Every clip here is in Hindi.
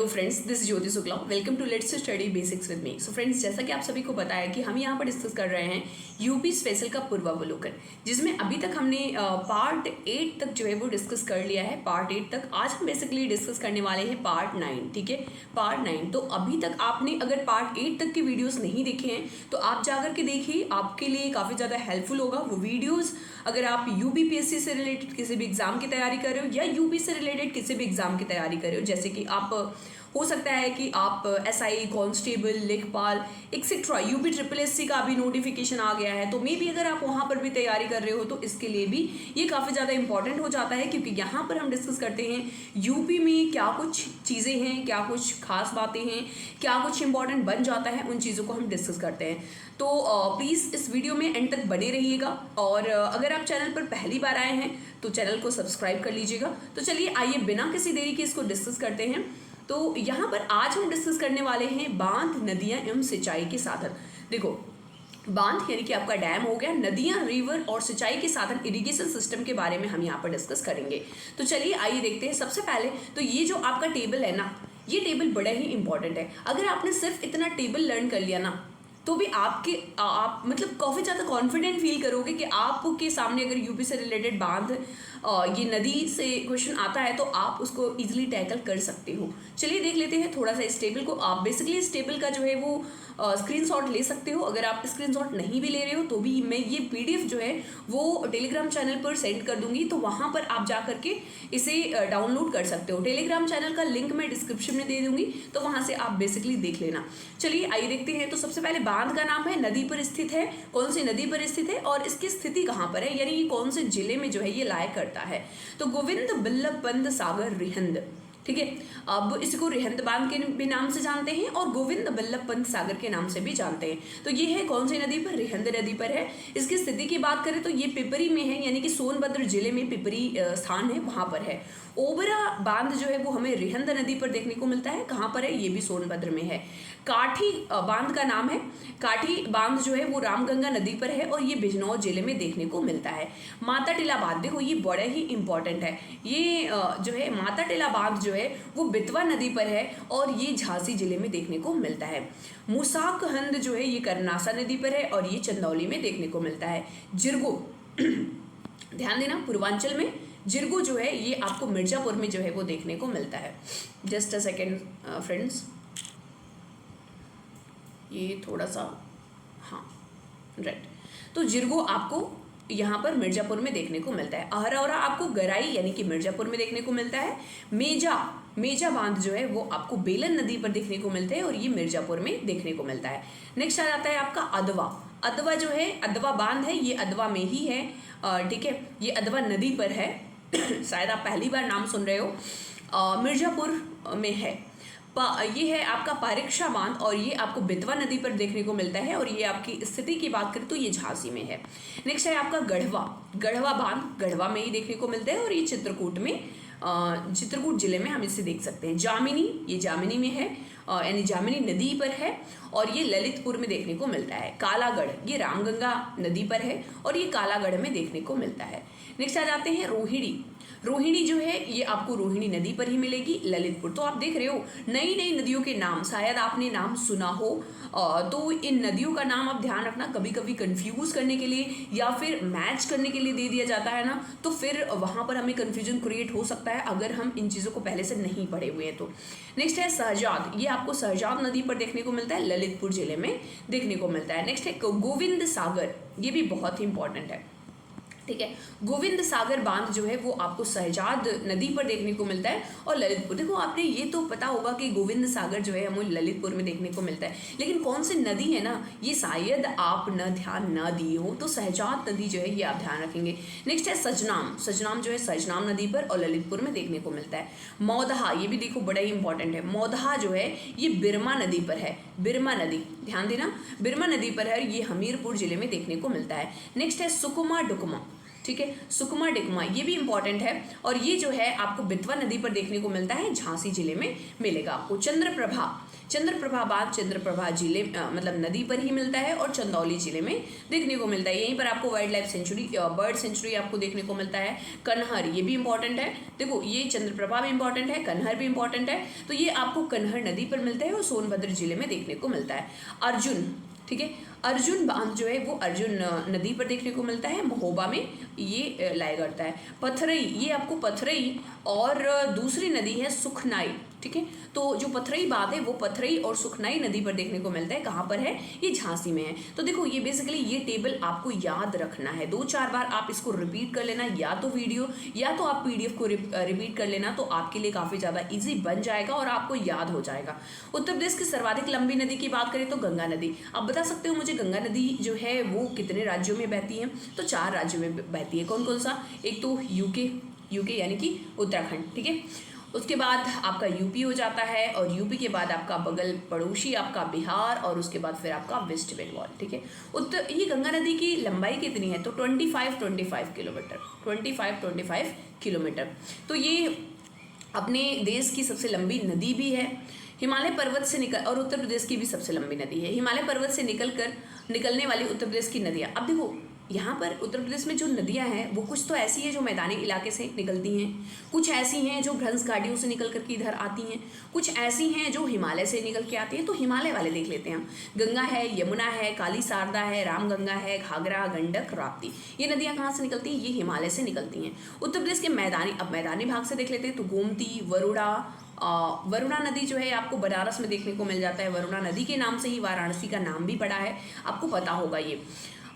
तो friends, this Jyoti Shukla, welcome to let's study basics with me. So friends, जैसा कि आप सभी को पता है कि हम यहाँ पर डिस्कस कर रहे हैं यूपी स्पेशल का पूर्वावलोकन, जिसमें अभी तक हमने पार्ट 8 तक जो है वो डिस्कस कर लिया है। पार्ट 8 तक आज हम बेसिकली डिस्कस करने वाले हैं पार्ट 9। ठीक है, पार्ट 9। तो अभी तक आपने अगर पार्ट 8 तक के वीडियोस नहीं देखे हैं तो आप जाकर के देखिए, आपके लिए काफ़ी ज़्यादा हेल्पफुल होगा वो वीडियोज़। अगर आप यूपीपीएससी से रिलेटेड किसी भी एग्जाम की तैयारी कर रहे हो या यूपी से रिलेटेड किसी भी एग्जाम की तैयारी कर रहे हो, जैसे कि आप हो सकता है कि आप एसआई, कांस्टेबल, लेखपाल एक्सेट्रा, यूपी ट्रिपल एससी का भी नोटिफिकेशन आ गया है, तो मे बी अगर आप वहाँ पर भी तैयारी कर रहे हो तो इसके लिए भी ये काफ़ी ज़्यादा इंपॉर्टेंट हो जाता है, क्योंकि यहाँ पर हम डिस्कस करते हैं यूपी में क्या कुछ चीज़ें हैं, क्या कुछ खास बातें हैं, क्या कुछ इंपॉर्टेंट बन जाता है, उन चीज़ों को हम डिस्कस करते हैं। तो प्लीज़ इस वीडियो में एंड तक बने रहिएगा, और अगर आप चैनल पर पहली बार आए हैं तो चैनल को सब्सक्राइब कर लीजिएगा। तो चलिए आइए बिना किसी देरी के इसको डिस्कस करते हैं। तो यहाँ पर आज हम डिस्कस करने वाले हैं बांध, नदियाँ एवं सिंचाई के साधन। देखो, बांध यानी कि आपका डैम हो गया, नदियाँ, रिवर और सिंचाई के साधन, इरिगेशन सिस्टम के बारे में हम यहाँ पर डिस्कस करेंगे। तो चलिए आइए देखते हैं। सबसे पहले तो ये जो आपका टेबल है ना, ये टेबल बड़ा ही इंपॉर्टेंट है। अगर आपने सिर्फ इतना टेबल लर्न कर लिया ना तो भी आप मतलब काफ़ी ज़्यादा कॉन्फिडेंट फील करोगे कि आपके सामने अगर यूपी से रिलेटेड बांध, ये नदी से क्वेश्चन आता है तो आप उसको इजीली टैकल कर सकते हो। चलिए देख लेते हैं थोड़ा सा इस टेबल को। आप बेसिकली इस टेबल का जो है वो स्क्रीनशॉट ले सकते हो। अगर आप स्क्रीनशॉट नहीं भी ले रहे हो तो भी मैं ये पीडीएफ जो है वो टेलीग्राम चैनल पर सेंड कर दूंगी, तो वहाँ पर आप जा करके इसे डाउनलोड कर सकते हो। टेलीग्राम चैनल का लिंक मैं डिस्क्रिप्शन में दे दूंगी, तो वहाँ से आप बेसिकली देख लेना। चलिए आइए देखते हैं। तो सबसे पहले बांध का नाम है, नदी पर स्थित है, कौन सी नदी पर स्थित है और इसकी स्थिति कहाँ पर है, यानी ये कौन से जिले में जो है ये लाया करता है। तो गोविंद बल्लभ पंत सागर रिहंद। ठीक है, अब इसको रिहंद बांध के भी नाम से जानते हैं और गोविंद बल्लभ पंत सागर के नाम से भी जानते हैं। तो ये है कौन सी नदी पर, रिहंद नदी पर है। इसकी स्थिति की बात करें तो ये पिपरी में है, यानी कि सोनभद्र जिले में पिपरी स्थान है, वहां पर है। ओबरा बांध जो है वो हमें रिहंद नदी पर देखने को मिलता है, कहाँ पर है, ये भी सोनभद्र में है। काठी बांध का नाम है, काठी बांध जो है वो रामगंगा नदी पर है और ये बिजनौर जिले में देखने को मिलता है। माता टीला बांध, देखो ये बड़ा ही इंपॉर्टेंट है। ये जो है माता टीला बांध जो है वो बेतवा नदी पर है और ये झांसी जिले में देखने को मिलता है। मुसाकहंद जो है ये करनासा नदी पर है और ये चंदौली में देखने को मिलता है। जिरगो ध्यान देना, पूर्वांचल में जिरगो जो है ये आपको मिर्जापुर में जो है वो देखने को मिलता है। जस्ट अ सेकेंड फ्रेंड्स, ये थोड़ा सा, हाँ राइट। तो जिरगो आपको यहाँ पर मिर्जापुर में देखने को मिलता है। अहरौरा आपको गराई यानी कि मिर्जापुर में देखने को मिलता है। मेजा बांध जो है वो आपको बेलन नदी पर देखने को मिलता है और ये मिर्जापुर में देखने को मिलता है। नेक्स्ट आ जाता है आपका अदवा जो है, अदवा बांध है, ये अदवा में ही है। ठीक है, ये अदवा नदी पर है। शायद आप पहली बार नाम सुन रहे हो। मिर्जापुर में है। ये है आपका पारिक्षा बांध और ये आपको बेतवा नदी पर देखने को मिलता है और ये आपकी स्थिति की बात करें तो ये झांसी में है। नेक्स्ट है आपका गढ़वा बांध, गढ़वा में ही देखने को मिलता है और ये चित्रकूट में, चित्रकूट जिले में हम इसे देख सकते हैं। जामिनी, ये जामिनी में है, यानी जामिनी नदी पर है और ये ललितपुर में देखने को मिलता है। कालागढ़, ये रामगंगा नदी पर है और ये कालागढ़ में देखने को मिलता है। नेक्स्ट आ जाते हैं रोहिणी जो है ये आपको रोहिणी नदी पर ही मिलेगी, ललितपुर। तो आप देख रहे हो नई नई नदियों के नाम, शायद आपने नाम सुना हो, तो इन नदियों का नाम आप ध्यान रखना, कभी कभी कंफ्यूज करने के लिए या फिर मैच करने के लिए दे दिया जाता है ना, तो फिर वहाँ पर हमें कंफ्यूजन क्रिएट हो सकता है अगर हम इन चीज़ों को पहले से नहीं पढ़े हुए हैं तो। नेक्स्ट है सहजाद, ये आपको सहजाद नदी पर देखने को मिलता है, ललितपुर जिले में देखने को मिलता है। नेक्स्ट है गोविंद सागर, ये भी बहुत ही इंपॉर्टेंट है। ठीक है, गोविंद सागर बांध जो है वो आपको सहजाद नदी पर देखने को मिलता है और ललितपुर। देखो आपने ये तो पता होगा कि गोविंद सागर जो है हमें ललितपुर में देखने को मिलता है, लेकिन कौन सी नदी है ना ये शायद आप ध्यान न दिए हो, तो सहजाद नदी जो है ये आप ध्यान रखेंगे। नेक्स्ट है सजनाम जो है सजनाम नदी पर और ललितपुर में देखने को मिलता है। मौदहा, ये भी देखो बड़ा ही इंपॉर्टेंट है। मौदहा जो है ये बिरमा नदी पर है, बिरमा नदी, ध्यान देना, बिरमा नदी पर है, ये हमीरपुर जिले में देखने को मिलता है। नेक्स्ट है सुकुमा ठीक है। सुकमा डिकमा ये भी इंपॉर्टेंट है, और ये जो है आपको बेतवा नदी पर देखने को मिलता है, झांसी जिले में मिलेगा आपको। चंद्रप्रभा बाग चंद्रप्रभा जिले मतलब नदी पर ही मिलता है और चंदौली जिले में देखने को मिलता है। यहीं पर आपको wild life sanctuary bird sanctuary आपको देखने को मिलता है। कन्हर ये भी इंपॉर्टेंट है, देखो ये चंद्रप्रभा भी इंपॉर्टेंट है, कन्हर भी इंपॉर्टेंट है, तो ये आपको कन्हर नदी पर मिलता है और सोनभद्र जिले में देखने को मिलता है। अर्जुन, ठीक है, अर्जुन बांध जो है वो अर्जुन नदी पर देखने को मिलता है, महोबा में ये लाया करता है। पथरई ये आपको पथरई और दूसरी नदी है सुखनाई, ठीक है, तो जो पथरई बांध है वो पथरई और सुखनाई नदी पर देखने को मिलता है। कहाँ पर है? ये झांसी में है। तो देखो ये बेसिकली ये टेबल आपको याद रखना है, 2-4 बार आप इसको रिपीट कर लेना, या तो वीडियो या तो आप पीडीएफ को रिपीट कर लेना, तो आपके लिए काफ़ी ज़्यादा ईजी बन जाएगा और आपको याद हो जाएगा। उत्तर प्रदेश की सर्वाधिक लंबी नदी की बात करें तो गंगा नदी। आप बता सकते हो मुझे गंगा नदी जो है वो कितने राज्यों में बहती है? तो 4 राज्यों में बहती है। कौन कौन सा? एक तो यूके यानी कि उत्तराखंड, ठीक है, उसके बाद आपका यूपी हो जाता है, और यूपी के बाद आपका बगल पड़ोसी आपका बिहार, और उसके बाद फिर आपका वेस्ट बंगाल, ठीक है। ये गंगा नदी की लंबाई कितनी है? तो 25 किलोमीटर, 25 किलोमीटर। तो ये अपने देश की सबसे लंबी नदी भी है। हिमालय पर्वत से और उत्तर प्रदेश की भी सबसे लंबी नदी है। हिमालय पर्वत से निकलने वाली उत्तर प्रदेश की नदियाँ, अब देखो यहाँ पर उत्तर प्रदेश में जो नदियाँ हैं वो कुछ तो ऐसी है जो मैदानी इलाके से निकलती हैं, कुछ ऐसी हैं जो भ्रंश घाटियों से निकल करके इधर आती हैं, कुछ ऐसी हैं जो हिमालय से निकल के आती हैं। तो हिमालय वाले देख लेते हैं हम। गंगा है, यमुना है, काली शारदा है, रामगंगा है, घाघरा, गंडक, राप्ती, ये नदियाँ कहाँ से निकलती हैं? ये हिमालय से निकलती हैं। उत्तर प्रदेश के मैदानी भाग से देख लेते हैं तो गोमती, वरुणा नदी जो है आपको बनारस में देखने को मिल जाता है। वरुणा नदी के नाम से ही वाराणसी का नाम भी पड़ा है, आपको पता होगा ये।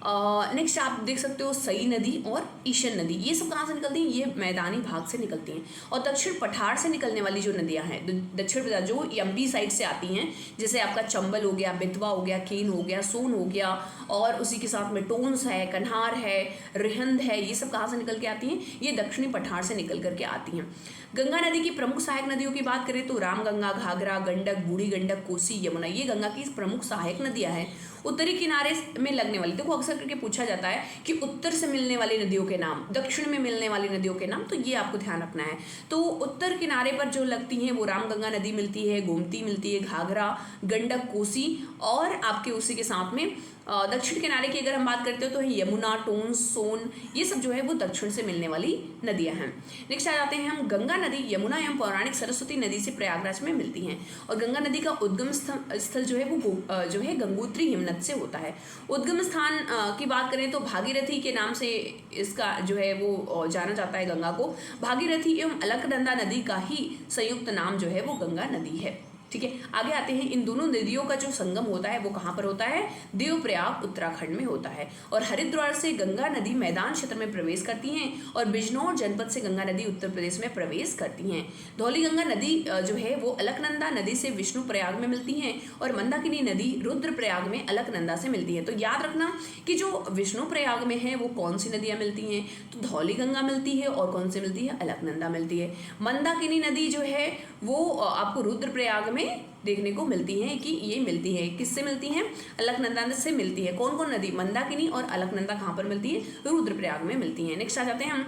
नेक्स्ट आप देख सकते हो सई नदी और ईशन नदी, ये सब कहाँ से निकलती हैं? ये मैदानी भाग से निकलती हैं। और दक्षिण पठार से निकलने वाली जो नदियाँ हैं, दक्षिण जो एमपी साइड से आती हैं, जैसे आपका चंबल हो गया, बेतवा हो गया, केन हो गया, सोन हो गया, और उसी के साथ में टोंस है, कन्हार है, रिहंद है, ये सब कहाँ से निकल के आती हैं? ये दक्षिणी पठार से निकल करके आती हैं। गंगा नदी की प्रमुख सहायक नदियों की बात करें तो रामगंगा, घाघरा, गंडक, बूढ़ी गंडक, कोसी, यमुना, ये गंगा की प्रमुख सहायक नदियाँ हैं। उत्तरी किनारे में लगने वाली, देखो अक्सर करके पूछा जाता है कि उत्तर से मिलने वाली नदियों के नाम, दक्षिण में मिलने वाली नदियों के नाम, तो ये आपको ध्यान रखना है। तो उत्तर किनारे पर जो लगती हैं वो रामगंगा नदी मिलती है, गोमती मिलती है, घाघरा, गंडक, कोसी, और आपके उसी के साथ में दक्षिण किनारे की अगर हम बात करते हो तो यमुना, टोंस, सोन, ये सब जो है वो दक्षिण से मिलने वाली नदियां हैं। नेक्स्ट आ जाते हैं हम। गंगा नदी यमुना एवं पौराणिक सरस्वती नदी से प्रयागराज में मिलती हैं, और गंगा नदी का उद्गम स्थल जो है वो जो है गंगोत्री हिमनद से होता है। उद्गम स्थान की बात करें तो भागीरथी के नाम से इसका जो है वो जाना जाता है गंगा को। भागीरथी एवं अलकनंदा नदी का ही संयुक्त नाम जो है वो गंगा नदी है, ठीक है। आगे आते हैं, इन दोनों नदियों का जो संगम होता है वो कहाँ पर होता है? देवप्रयाग उत्तराखंड में होता है। और हरिद्वार से गंगा नदी मैदान क्षेत्र में प्रवेश करती हैं, और बिजनौर जनपद से गंगा नदी उत्तर प्रदेश में प्रवेश करती हैं। धौली गंगा नदी जो है वो अलकनंदा नदी से विष्णुप्रयाग में मिलती हैं, और मंदाकिनी नदी रुद्रप्रयाग में अलकनंदा से मिलती है। तो याद रखना कि जो विष्णुप्रयाग में है वो कौन सी नदियाँ मिलती हैं? तो धौली गंगा मिलती है, और कौन सी मिलती है? अलकनंदा मिलती है। मंदाकिनी नदी जो है वो आपको रुद्रप्रयाग देखने को मिलती हैं, कि ये मिलती है, किससे मिलती हैं? अलकनंदा से मिलती है। कौन कौन नदी? मंदाकिनी और अलकनंदा कहाँ पर मिलती है? रुद्रप्रयाग में मिलती हैं। नेक्स्ट आ जाते हैं हम।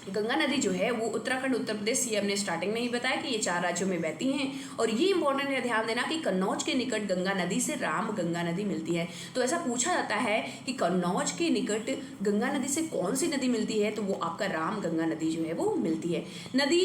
गंगा नदी जो है वो उत्तराखंड, उत्तर प्रदेश, ये हमने स्टार्टिंग में ही बताया कि ये 4 राज्यों में बहती हैं। और ये इंपॉर्टेंट है ध्यान देना कि कन्नौज के निकट गंगा नदी से राम गंगा नदी मिलती है। तो ऐसा पूछा जाता है कि कन्नौज के निकट गंगा नदी से कौन सी नदी मिलती है? तो वो आपका राम गंगा नदी जो है वो मिलती है। नदी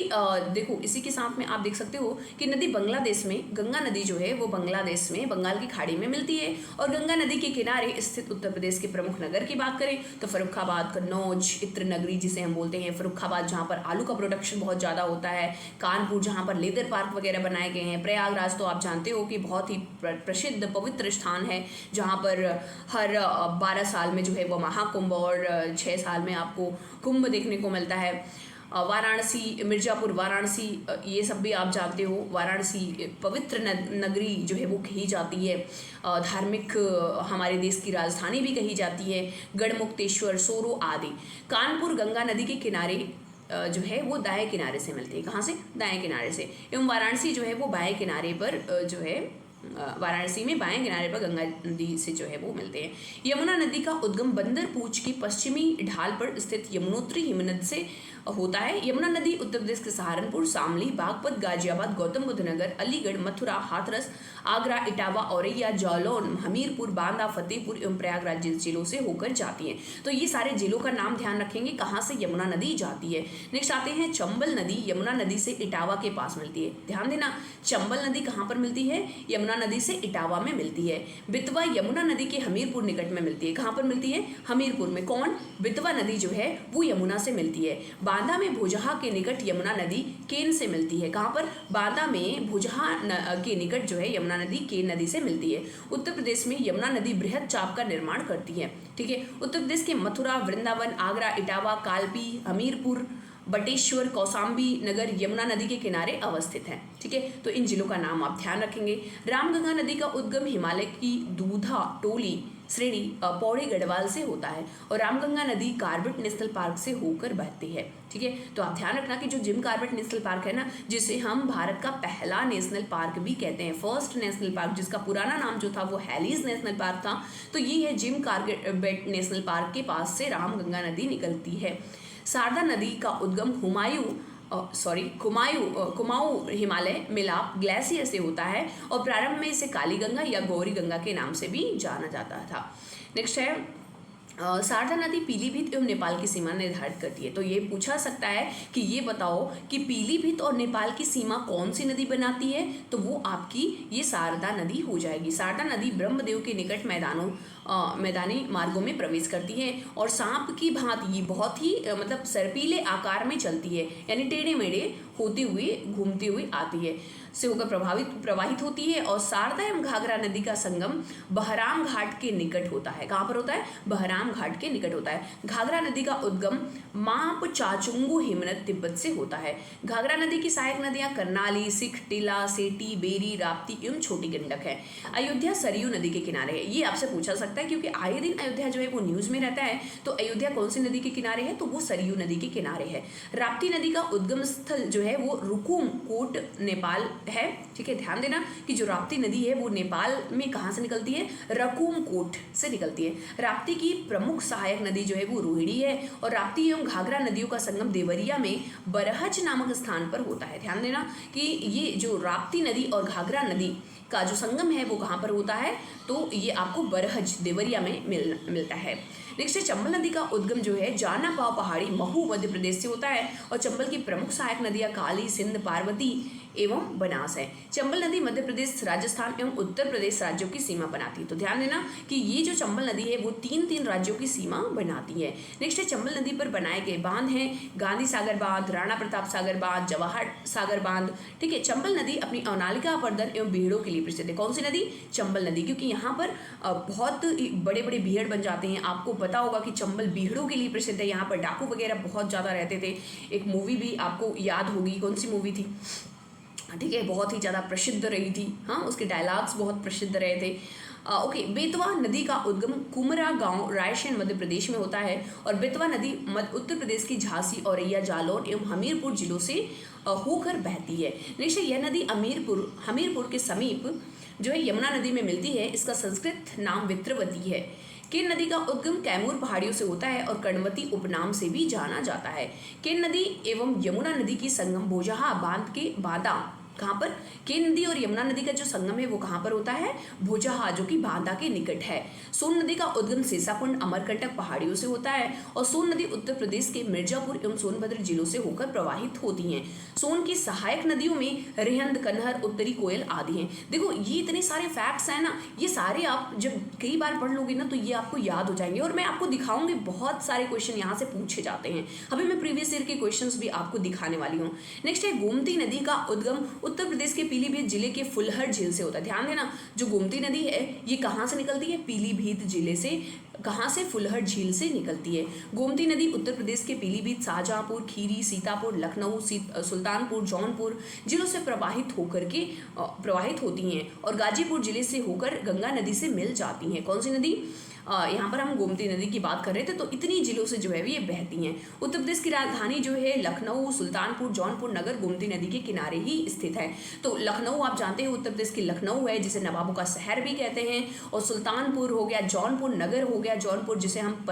देखो इसी के साथ में आप देख सकते हो कि नदी बांग्लादेश में, गंगा नदी जो है वो बांग्लादेश में बंगाल की खाड़ी में मिलती है। और गंगा नदी के किनारे स्थित उत्तर प्रदेश के प्रमुख नगर की बात करें तो फर्रुखाबाद, कन्नौज, इत्र नगरी जिसे हम बोलते हैं, फर्रुखाबाद जहाँ पर आलू का प्रोडक्शन बहुत ज़्यादा होता है, कानपुर जहाँ पर लेदर पार्क वगैरह बनाए गए हैं, प्रयागराज तो आप जानते हो कि बहुत ही प्रसिद्ध पवित्र स्थान है जहाँ पर हर 12 साल में जो है वो महाकुंभ और 6 साल में आपको कुंभ देखने को मिलता है। वाराणसी, मिर्ज़ापुर, वाराणसी, ये सब भी आप जानते हो। वाराणसी पवित्र नगरी जो है वो कही जाती है, धार्मिक हमारे देश की राजधानी भी कही जाती है। गढ़मुक्तेश्वर, सोरो आदि। कानपुर गंगा नदी के किनारे जो है वो दाएं किनारे से मिलती है। कहाँ से? दाएं किनारे से। एवं वाराणसी जो है वो बाएं किनारे पर जो है वाराणसी में बाएं किनारे पर गंगा नदी से जो है वो मिलते हैं। यमुना नदी का उद्गम बंदर पूंछ की पश्चिमी ढाल पर स्थित यमुनोत्री हिमनद से होता है। यमुना नदी उत्तर प्रदेश के सहारनपुर, शामली, बागपत, गाजियाबाद, गौतम बुद्ध नगर, अलीगढ़, मथुरा, हाथरस, आगरा, इटावा, औरैया, जालौन, हमीरपुर, बांदा, फतेहपुर एवं प्रयागराज जिलों से होकर जाती है। तो ये सारे जिलों का नाम ध्यान रखेंगे कहाँ से यमुना नदी जाती है। नेक्स्ट आते हैं चंबल नदी। यमुना नदी से इटावा के पास मिलती है। ध्यान देना, चंबल नदी कहाँ पर मिलती है? यमुना नदी से इटावा में मिलती है। बेतवा यमुना नदी के हमीरपुर निकट में मिलती है। कहाँ पर मिलती है? हमीरपुर में। कौन? बेतवा नदी जो है वो यमुना से मिलती है। बांदा में भुजहा के निकट यमुना नदी केन से मिलती है। कहाँ पर? बांदा में भुजहा के निकट जो है यमुना नदी केन नदी से मिलती है। उत्तर प्रदेश में यमुना नदी बृहद चाप का निर्माण करती है। ठीक है, उत्तर प्रदेश के मथुरा, वृंदावन, आगरा, इटावा, कालपी, हमीरपुर, बटेश्वर, कौसाम्बी नगर यमुना नदी के किनारे अवस्थित हैं। ठीक है, तो इन जिलों का नाम आप ध्यान रखेंगे। रामगंगा नदी का उद्गम हिमालय की दूधा टोली श्रेणी पौड़ी गढ़वाल से होता है और रामगंगा नदी कार्बेट नेशनल पार्क से होकर बहती है। ठीक है, तो आप ध्यान रखना कि जो जिम कार्बेट नेशनल पार्क है ना, जिसे हम भारत का पहला नेशनल पार्क भी कहते हैं, फर्स्ट नेशनल पार्क, जिसका पुराना नाम जो था वो हैलीज नेशनल पार्क था, तो ये है जिम कार्बेट नेशनल पार्क के पास से रामगंगा नदी निकलती है। शारदा नदी का उद्गम कुमाऊं हिमालय मिलाप ग्लेशियर से होता है और प्रारंभ में इसे काली गंगा या गौरी गंगा के नाम से भी जाना जाता था। नेक्स्ट है शारदा नदी पीलीभीत एवं नेपाल की सीमा निर्धारित करती है। तो ये पूछा सकता है कि ये बताओ कि पीलीभीत और नेपाल की सीमा कौन सी नदी बनाती है, तो वो आपकी ये शारदा नदी हो जाएगी। शारदा नदी ब्रह्मदेव के निकट मैदानी मार्गों में प्रवेश करती है और सांप की भांति ये बहुत ही मतलब सर्पीले आकार में चलती है, यानी टेढ़े मेढ़े होते हुए घूमती हुई आती है से होकर प्रवाहित होती है। और शारदा एवं घाघरा नदी का संगम बहराम घाट के निकट होता है। कहाँ पर होता है? बहराम घाट के निकट होता है। घाघरा नदी का उद्गम माप चाचुंगू हिमनद तिब्बत से होता है। घाघरा नदी की सहायक नदियां करनाली, सिख, टिला, सेठी, बेरी, राप्ती एवं छोटी गंडक है। अयोध्या सरयू नदी के किनारे है। ये आपसे पूछा सकता है क्योंकि आए दिन अयोध्या जो है वो न्यूज में रहता है। तो अयोध्या कौन सी नदी के किनारे है? तो वो सरयू नदी के किनारे है। राप्ती नदी का उद्गम स्थल जो है वो रुकुम कोट नेपाल है। ठीक है, ध्यान देना कि जो राप्ती नदी है वो नेपाल में कहाँ से निकलती है? रकुम कोट से निकलती है। राप्ती की प्रमुख सहायक नदी जो है वो रोहिणी है और राप्ती एवं घाघरा नदियों का संगम देवरिया में बरहज नामक स्थान पर होता है। ध्यान देना कि ये जो राप्ती नदी और घाघरा नदी का जो संगम है वो कहाँ पर होता है? तो ये आपको बरहज देवरिया में मिलता है। नेक्स्ट है चंबल नदी का उद्गम जो है जाना पाव पहाड़ी महू मध्य प्रदेश से होता है और चंबल की प्रमुख सहायक नदियां काली, सिंध, पार्वती एवं बनास है। चंबल नदी मध्य प्रदेश, राजस्थान एवं उत्तर प्रदेश राज्यों की सीमा बनाती है। तो ध्यान देना कि ये जो चंबल नदी है वो तीन राज्यों की सीमा बनाती है। नेक्स्ट है चंबल नदी पर बनाए गए बांध हैं गांधी सागर बांध, राणा प्रताप सागर बांध, जवाहर सागर बांध। ठीक है, चंबल नदी अपनी अवनालिका अपर्दन एवं बीहड़ों के लिए प्रसिद्ध है। कौन सी नदी? चंबल नदी, क्योंकि यहाँ पर बहुत बड़े बड़े बीहड़ बन जाते हैं। आपको पता होगा कि चंबल बीहड़ों के लिए प्रसिद्ध है। यहाँ पर डाकू वगैरह बहुत ज़्यादा रहते थे। एक मूवी भी आपको याद होगी, कौन सी मूवी थी? ठीक है, बहुत ही ज़्यादा प्रसिद्ध रही थी। हाँ, उसके डायलॉग्स बहुत प्रसिद्ध रहे थे। ओके, बेतवा नदी का उद्गम कुमरा गांव रायसेन मध्य प्रदेश में होता है और बेतवा नदी उत्तर प्रदेश की झांसी, औरैया, जालौन एवं हमीरपुर जिलों से होकर बहती है। नेक्स्ट यह नदी हमीरपुर के समीप जो है यमुना नदी में मिलती है। इसका संस्कृत नाम वित्रवती है। केन नदी का उद्गम कैमूर पहाड़ियों से होता है और कर्णवती उपनाम से भी जाना जाता है। केन नदी एवं यमुना नदी की संगम भोजहा बांध के बांदा, कहाँ पर? केन नदी और यमुना नदी का जो संगम है वो कहाँ पर होता है? भोजहा, जो कि बांदा के निकट है। सोन नदी का उद्गम सीसाकुंड, अमरकंटक पहाड़ियों से होता है और सोन नदी उत्तर प्रदेश के मिर्जापुर एवं सोनभद्र जिलों से होकर प्रवाहित होती हैं। सोन की सहायक नदियों में रेहंद, कन्हर, उत्तरी कोयल आदि हैं। देखो ये इतने सारे फैक्ट्स हैं ना, ये सारे आप जब कई बार पढ़ लोगे ना तो ये आपको याद हो जाएंगे और मैं आपको दिखाऊंगी। बहुत सारे क्वेश्चन यहाँ से पूछे जाते हैं। अभी मैं प्रीवियस ईयर के क्वेश्चन भी आपको दिखाने वाली हूँ। नेक्स्ट है गोमती नदी का उद्गम उत्तर प्रदेश के पीलीभीत जिले के फुलहर झील से होता है। ध्यान देना, जो गोमती नदी है ये कहाँ से निकलती है? पीलीभीत जिले से। कहाँ से? फुलहर झील से निकलती है। गोमती नदी उत्तर प्रदेश के पीलीभीत, शाहजहांपुर, खीरी, सीतापुर, लखनऊ, सुल्तानपुर, जौनपुर जिलों से प्रवाहित होती हैं और गाजीपुर जिले से होकर गंगा नदी से मिल जाती हैं। कौन सी नदी? यहाँ पर हम गोमती नदी की बात कर रहे थे, तो इतनी जिलों से जो है ये बहती हैं। उत्तर प्रदेश की राजधानी जो है लखनऊ, सुल्तानपुर, जौनपुर नगर गोमती नदी के किनारे ही स्थित है। तो लखनऊ आप जानते हैं उत्तर प्रदेश की लखनऊ है जिसे नवाबों का शहर भी कहते हैं, और सुल्तानपुर हो गया, जौनपुर नगर हो गया, जौनपुर जिसे हम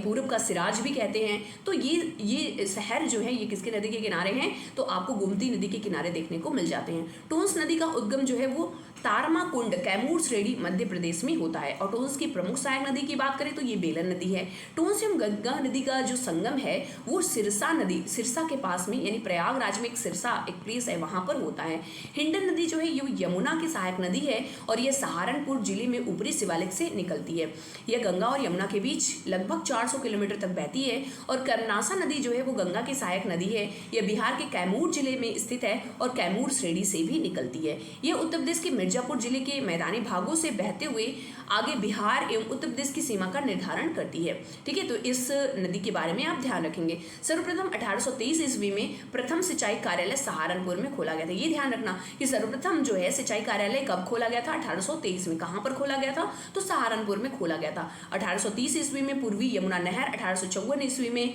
पूरब का सिराज भी कहते हैं। तो ये शहर जो है ये किसके नदी के किनारे हैं, तो आपको गोमती नदी के किनारे देखने को मिल जाते हैं। टोंस नदी का उद्गम जो है वो तारमाकुंड, कैमूर श्रेणी, मध्य प्रदेश में होता है। और टोंस की प्रमुख सहायक नदी की बात करें तो ये बेलन नदी है। टोंस एवं गंगा नदी का जो संगम है वो सिरसा नदी, सिरसा के पास में यानी प्रयागराज में एक सिरसा एक प्लेस है वहां पर होता है। हिंडन नदी जो है ये यमुना की सहायक नदी है और यह सहारनपुर जिले में ऊपरी शिवालिक से निकलती है। यह गंगा और यमुना के बीच लगभग 400 किलोमीटर तक बहती है। और कर्नासा नदी जो है वो गंगा की सहायक नदी है। यह बिहार के कैमूर जिले में स्थित है और कैमूर श्रेणी से भी निकलती है। यह उत्तर प्रदेश के मिर्जापुर जिले के मैदानी भागों से बहते हुए आगे बिहार एवं उत्तर प्रदेश की सीमा का निर्धारण करती है। ठीक है, तो इस नदी के बारे में आप ध्यान रखेंगे। सर्वप्रथम 1823 ईस्वी में प्रथम सिंचाई कार्यालय सहारनपुर में खोला गया था। ये ध्यान रखना कि सर्वप्रथम जो है सिंचाई कार्यालय कब खोला गया था, 1823 में। कहाँ पर खोला गया था, तो सहारनपुर में खोला गया था। 1830 ईस्वी में पूर्वी यमुना नहर, 1854 ईस्वी में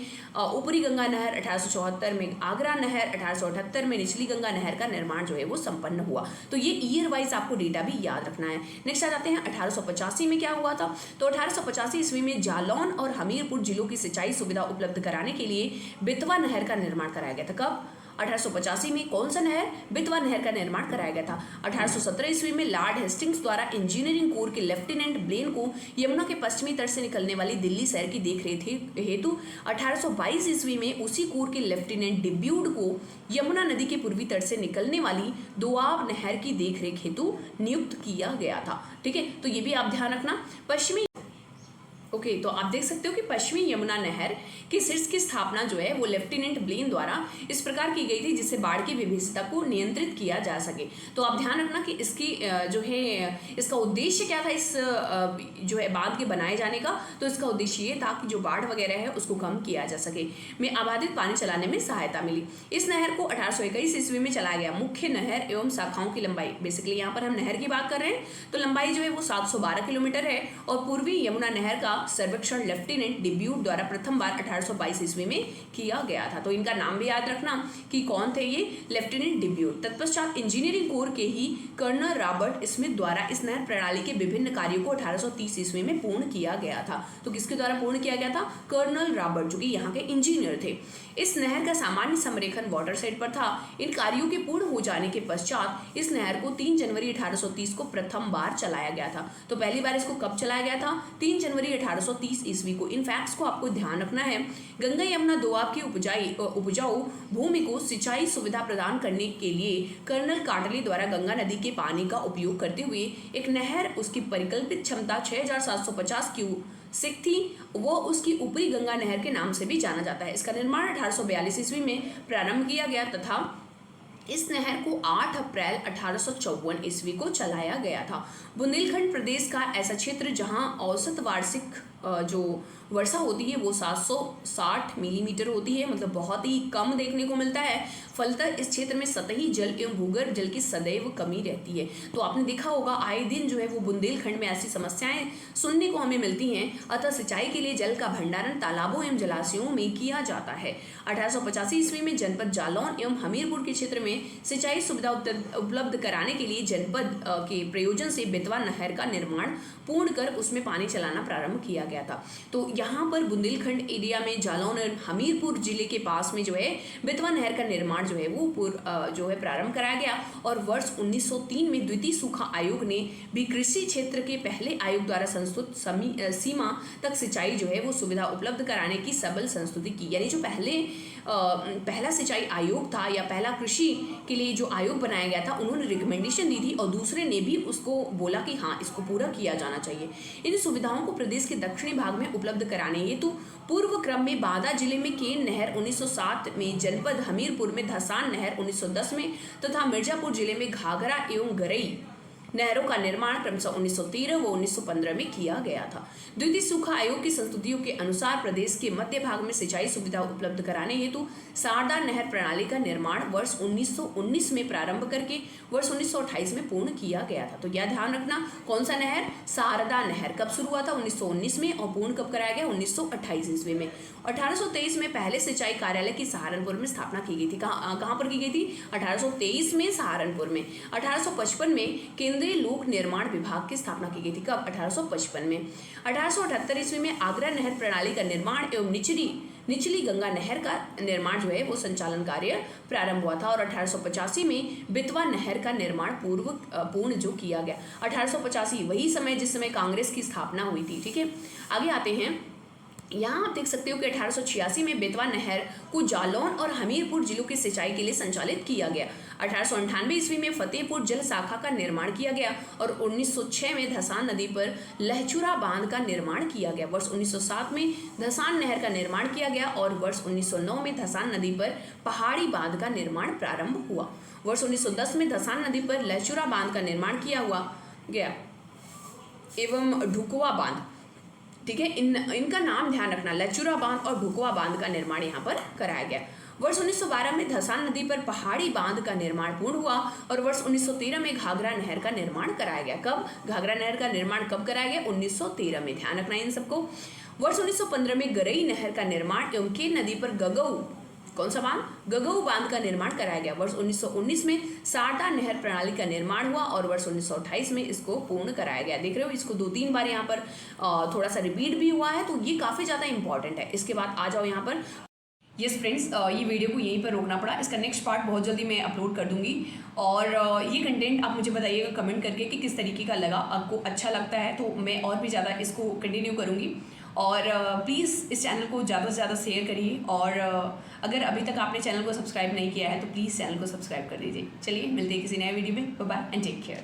ऊपरी गंगा नहर, 1874 में आगरा नहर, 1878 में निचली गंगा नहर का निर्माण जो है वो संपन्न हुआ। तो ये ईयर वाइज आपको डेटा भी याद रखना है। नेक्स्ट आ जाते हैं 1885 में क्या हुआ था, तो 1885 ईस्वी में जालौन और हमीरपुर जिलों की सिंचाई सुविधा उपलब्ध कराने के लिए बेतवा नहर का निर्माण कराया गया था। कब, 1885 में कौन सा नहर, बेतवा नहर का निर्माण कराया गया था। 1817 ईस्वी में लॉर्ड हेस्टिंग्स द्वारा इंजीनियरिंग कोर के लेफ्टिनेंट ब्लेन को यमुना के पश्चिमी तट से निकलने वाली दिल्ली शहर की देखरेख हेतु 1822 ईस्वी में उसी कोर के लेफ्टिनेंट डिब्यूड को यमुना नदी के पूर्वी तट से निकलने वाली दोआब नहर की देखरेख हेतु नियुक्त किया गया था। ठीक है, तो ये भी आप ध्यान रखना। तो आप देख सकते हो कि पश्चिमी यमुना नहर के शीर्ष की स्थापना जो है वो लेफ्टिनेंट ब्लेन द्वारा इस प्रकार की गई थी जिससे बाढ़ की विभीषिका को नियंत्रित किया जा सके। तो आप ध्यान रखना कि इसकी जो है इसका उद्देश्य क्या था, इस जो है बांध के बनाए जाने का, तो इसका उद्देश्य ये था कि जो बाढ़ वगैरह है उसको कम किया जा सके, में आबादित पानी चलाने में सहायता मिली। इस नहर को 1821 ईस्वी में चलाया गया। मुख्य नहर एवं शाखाओं की लंबाई, बेसिकली यहाँ पर हम नहर की बात कर रहे हैं, तो लंबाई जो है वो 712 किलोमीटर है। और पूर्वी यमुना नहर का सर्वेक्षण लेफ्टिनेंट डिब्यूट द्वारा प्रथम बार 1822 ईस्वी में किया गया था। तो इनका नाम भी याद रखना कि कौन थे ये, लेफ्टिनेंट डिब्यूट। तत्पश्चात इंजीनियरिंग कोर के ही कर्नल रॉबर्ट स्मिथ द्वारा इस नहर प्रणाली के विभिन्न कार्यों को 1830 ईस्वी में पूर्ण किया गया था। तो किसके द्वारा पूर्ण किया गया था, कर्नल रॉबर्ट, जो कि यहाँ के इंजीनियर थे। इस नहर का सामान्य संरेखण वाटर साइड पर था। इन कार्यों के पूर्ण हो जाने के पश्चात इस नहर को 3 जनवरी 1830 को प्रथम बार चलाया गया था। तो पहली बार इसको कब चलाया गया था, 3 जनवरी 1830 ईस्वी को। इन फैक्ट्स को आपको ध्यान रखना है। गंगा यमुना दोआब की उपजाऊ भूमि को सिंचाई सुविधा प्रदान करने के लिए कर्नल कार्टली द्वारा गंगा नदी के पानी का उपयोग करते हुए एक नहर, उसकी परिकल्पित क्षमता 6750 क्यूसेक थी, वो उसकी ऊपरी गंगा नहर के नाम से भी जाना जाता है। इसका निर्माण 1842 ईस्वी में प्रारंभ किया गया तथा इस नहर को 8 अप्रैल 1854 ईस्वी को चलाया गया था। बुंदेलखंड प्रदेश का ऐसा क्षेत्र जहां औसत वार्षिक जो वर्षा होती है वो 760 मिलीमीटर होती है, मतलब बहुत ही कम देखने को मिलता है। फलतः इस क्षेत्र में सतही जल एवं भूगर्भ जल की सदैव कमी रहती है। तो आपने देखा होगा आए दिन जो है वो बुंदेलखंड में ऐसी समस्याएं सुनने को हमें मिलती हैं। अतः सिंचाई के लिए जल का भंडारण तालाबों एवं जलाशयों में किया जाता है। 1885 ईस्वी में जनपद जालौन एवं हमीरपुर के क्षेत्र में सिंचाई सुविधा उपलब्ध कराने के लिए जनपद के प्रयोजन से बेतवा नहर का निर्माण पूर्ण कर उसमें पानी चलाना प्रारंभ किया गया था। तो यहाँ पर बुंदेलखंड एरिया में जालौन और हमीरपुर जिले के पास में जो है बेतवा नहर का निर्माण जो है वो जो है प्रारंभ कराया गया। और वर्ष 1903 में द्वितीय सूखा आयोग ने भी कृषि क्षेत्र के पहले आयोग द्वारा संस्तुत सीमा तक सिंचाई जो है वो सुविधा उपलब्ध कराने की सबल संस्तुति की। यानी जो पहला सिंचाई आयोग था या पहला कृषि के लिए जो आयोग बनाया गया था, उन्होंने रिकमेंडेशन दी थी और दूसरे ने भी उसको बोला कि हाँ इसको पूरा किया जाना चाहिए। इन सुविधाओं को प्रदेश के दक्षिणी भाग में उपलब्ध कराने हेतु पूर्व क्रम में बांदा जिले में केन नहर 1907 में, जनपद हमीरपुर में धसान नहर 1910 में तथा मिर्जापुर जिले में घाघरा एवं गरई नहरों का निर्माण क्रमशः 1913 व 1915 में किया गया था। द्वितीय सूखा आयोग की संस्तुतियों के अनुसार प्रदेश के मध्य भाग में सिंचाई सुविधा उपलब्ध कराने हेतु शारदा नहर प्रणाली का निर्माण वर्ष 1919 में प्रारंभ करके वर्ष 1928 में पूर्ण किया गया था। तो यह ध्यान रखना, कौन सा नहर? शारदा नहर। कब शुरू हुआ था? 1919 में, और पूर्ण कब कराया गया? 1928 ईस्वी में। 1823 में पहले सिंचाई कार्यालय की सहारनपुर में स्थापना की गई थी। कहाँ पर की गई थी? 1823 में सहारनपुर में। 1855 में केंद्रीय लोक निर्माण विभाग की स्थापना की गई थी। कब? 1855 में। 1878 ईस्वी में आगरा नहर प्रणाली का निर्माण एवं निचली गंगा नहर का निर्माण जो है वो संचालन कार्य प्रारंभ हुआ था। और 1885 में बेतवा नहर का निर्माण पूर्ण जो किया गया। 1885 वही समय जिस समय कांग्रेस की स्थापना हुई थी। ठीक है, आगे आते हैं। यहाँ आप देख सकते हो कि 1886 में बेतवा नहर को जालौन और हमीरपुर जिलों की सिंचाई के लिए संचालित किया गया। 1898 ईस्वी में फतेहपुर जल शाखा का निर्माण किया गया और 1906 में धसान नदी पर लहचूरा बांध का निर्माण किया गया। वर्ष 1907 में धसान नहर का निर्माण किया गया और वर्ष 1909 में धसान नदी पर पहाड़ी बांध का निर्माण प्रारंभ हुआ। वर्ष 1910 में धसान नदी पर लहचूरा बांध का निर्माण किया गया एवं ढुकवा बांध। ठीक है, इनका नाम ध्यान रखना, लहचूरा बांध और ढुकवा बांध का निर्माण यहाँ पर कराया गया। वर्ष 1912 में धसान नदी पर पहाड़ी बांध का निर्माण पूर्ण हुआ और वर्ष 1913 में घाघरा नहर का निर्माण कराया गया। कब? घाघरा नहर का निर्माण कब कराया गया? 1913 में। ध्यान रखना इन सबको। वर्ष 1915 में गरई नहर का निर्माण एवं केन नदी पर गगऊ, कौन सा बांध? गगऊ बांध का निर्माण कराया गया। वर्ष 1919 में शारदा नहर प्रणाली का निर्माण हुआ और वर्ष 1928 में इसको पूर्ण कराया गया। देख रहे हो, इसको 2-3 बार यहाँ पर थोड़ा सा रिपीट भी हुआ है, तो ये काफ़ी ज़्यादा इंपॉर्टेंट है। इसके बाद आ जाओ यहाँ पर। यस फ्रेंड्स, ये वीडियो को यहीं पर रोकना पड़ा। इसका नेक्स्ट पार्ट बहुत जल्दी मैं अपलोड कर दूंगी। और ये कंटेंट आप मुझे बताइएगा कमेंट करके कि किस तरीके का लगा, आपको अच्छा लगता है तो मैं और भी ज़्यादा इसको कंटिन्यू करूँगी। और प्लीज़ इस चैनल को ज़्यादा से ज़्यादा शेयर करिए। और अगर अभी तक आपने चैनल को सब्सक्राइब नहीं किया है तो प्लीज़ चैनल को सब्सक्राइब कर दीजिए। चलिए मिलते हैं किसी नए वीडियो में। Bye bye and take care.